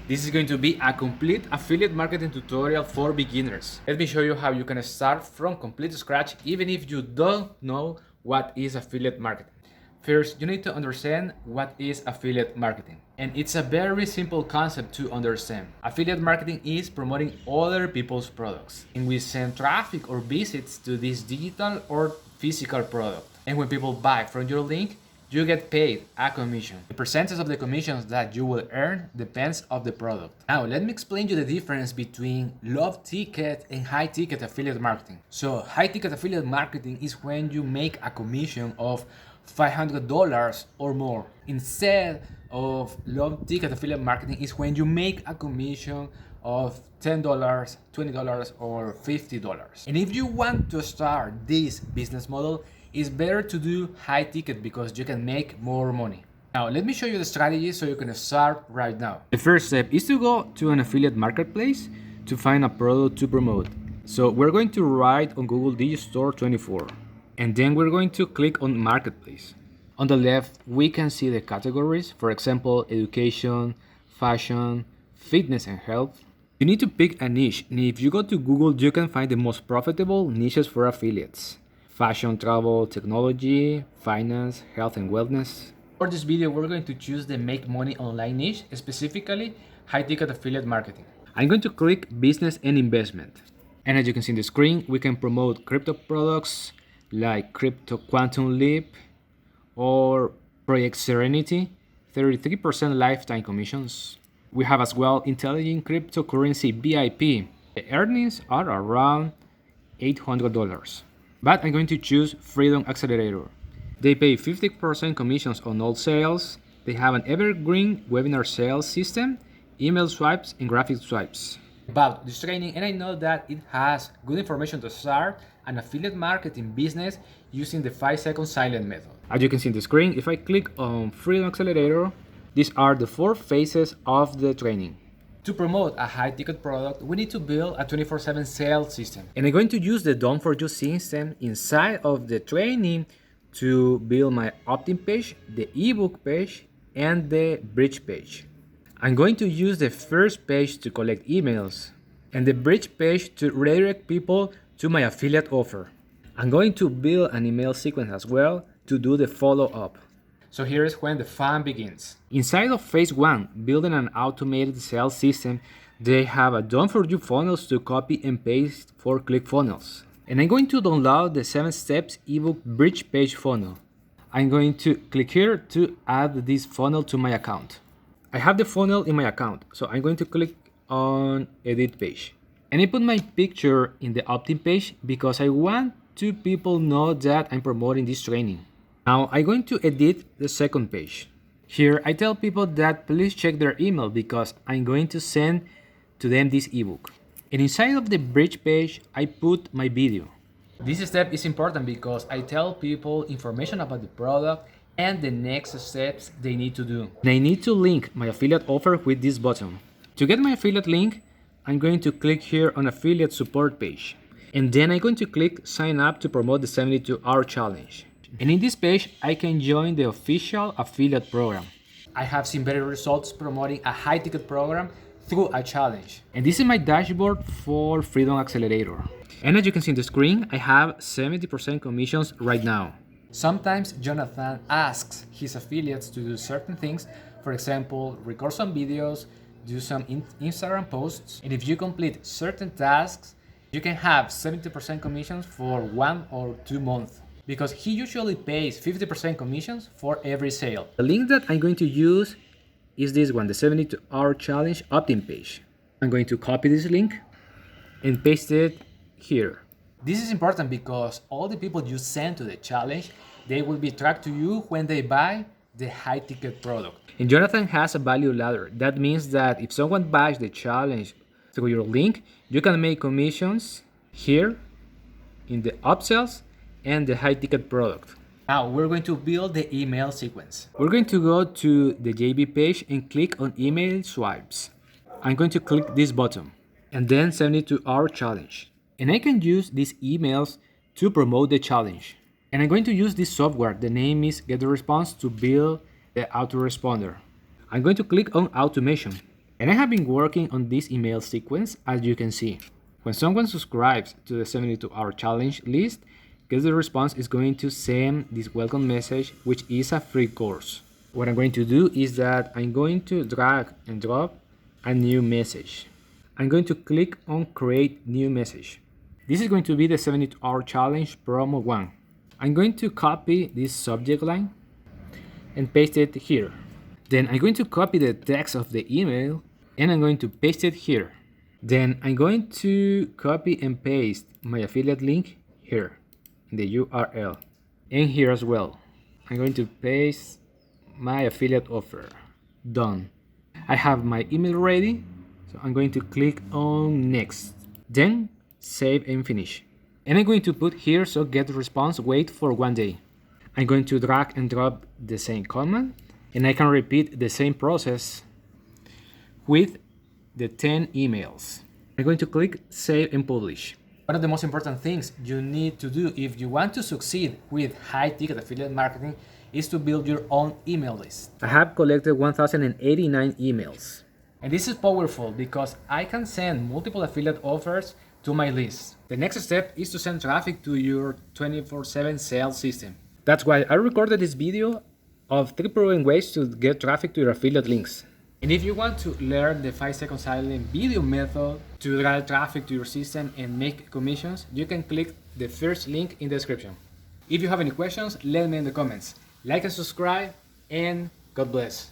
This is going to be a complete affiliate marketing tutorial for beginners. Let me show you how you can start from complete scratch even if you don't know what is affiliate marketing. First, you need to understand what is affiliate marketing. And it's a very simple concept to understand. Affiliate marketing is promoting other people's products. And we send traffic or visits to this digital or physical product. And when people buy from your link, you get paid a commission. The percentage of the commissions that you will earn depends on the product. Now, let me explain you the difference between low ticket and high ticket affiliate marketing. So high ticket affiliate marketing is when you make a commission of $500 or more. Instead of low ticket affiliate marketing is when you make a commission of $10, $20, or $50. And if you want to start this business model, it's better to do high ticket because you can make more money. Now, let me show you the strategy so you can start right now. The first step is to go to an affiliate marketplace to find a product to promote. So we're going to write on Google Digistore 24, and then we're going to click on marketplace. On the left, we can see the categories, for example, education, fashion, fitness and health. You need to pick a niche, and if you go to Google, you can find the most profitable niches for affiliates. Fashion, travel, technology, finance, health and wellness. For this video, we're going to choose the make money online niche, specifically high ticket affiliate marketing. I'm going to click business and investment. And as you can see on the screen, we can promote crypto products like Crypto Quantum Leap or Project Serenity, 33% lifetime commissions. We have as well intelligent cryptocurrency VIP. The earnings are around $800. But I'm going to choose Freedom Accelerator. They pay 50% commissions on all sales. They have an evergreen webinar sales system, email swipes, and graphic swipes. About this training, and I know that it has good information to start an affiliate marketing business using the 5-second silent method. As you can see on the screen, if I click on Freedom Accelerator, these are the 4 phases of the training. To promote a high-ticket product, we need to build a 24/7 sales system. And I'm going to use the Done For You system inside of the training to build my opt-in page, the ebook page, and the bridge page. I'm going to use the first page to collect emails and the bridge page to redirect people to my affiliate offer. I'm going to build an email sequence as well to do the follow-up. So here is when the fun begins. Inside of phase 1, building an automated sales system, they have a Done For You funnels to copy and paste for ClickFunnels. And I'm going to download the 7 steps ebook bridge page funnel. I'm going to click here to add this funnel to my account. I have the funnel in my account, so I'm going to click on edit page. And I put my picture in the opt-in page because I want to people know that I'm promoting this training. Now I'm going to edit the second page. Here I tell people that please check their email because I'm going to send to them this ebook. And inside of the bridge page, I put my video. This step is important because I tell people information about the product and the next steps they need to do. And I need to link my affiliate offer with this button. To get my affiliate link, I'm going to click here on affiliate support page. And then I'm going to click sign up to promote the 72-hour challenge. And in this page, I can join the official affiliate program. I have seen better results promoting a high ticket program through a challenge. And this is my dashboard for Freedom Accelerator. And as you can see on the screen, I have 70% commissions right now. Sometimes Jonathan asks his affiliates to do certain things. For example, record some videos, do some Instagram posts. And if you complete certain tasks, you can have 70% commissions for 1 or 2 months. Because he usually pays 50% commissions for every sale. The link that I'm going to use is this one, the 72-hour challenge opt-in page. I'm going to copy this link and paste it here. This is important because all the people you send to the challenge, they will be tracked to you when they buy the high ticket product. And Jonathan has a value ladder. That means that if someone buys the challenge through your link, you can make commissions here in the upsells and the high ticket product. Now we're going to build the email sequence. We're going to go to the JB page and click on email swipes. I'm going to click this button and then 72-hour challenge. And I can use these emails to promote the challenge. And I'm going to use this software. The name is GetTheResponse to build the autoresponder. I'm going to click on automation. And I have been working on this email sequence, as you can see. When someone subscribes to the 72-hour challenge list, guess the response is going to send this welcome message, which is a free course. What I'm going to do is that I'm going to drag and drop a new message. I'm going to click on create new message. This is going to be the 72-hour challenge promo 1. I'm going to copy this subject line and paste it here. Then I'm going to copy the text of the email and I'm going to paste it here. Then I'm going to copy and paste my affiliate link here in the URL and here as well. I'm going to paste my affiliate offer. Done. I have my email ready, so I'm going to click on next. Then save and finish. And I'm going to put here, so get response, wait for 1 day. I'm going to drag and drop the same comment, and I can repeat the same process with the 10 emails. I'm going to click save and publish. One of the most important things you need to do if you want to succeed with high-ticket affiliate marketing is to build your own email list. I have collected 1,089 emails. And this is powerful because I can send multiple affiliate offers to my list. The next step is to send traffic to your 24/7 sales system. That's why I recorded this video of 3 proven ways to get traffic to your affiliate links. And if you want to learn the 5-second silent video method to drive traffic to your system and make commissions, you can click the first link in the description. If you have any questions, let me know in the comments. Like and subscribe, and God bless.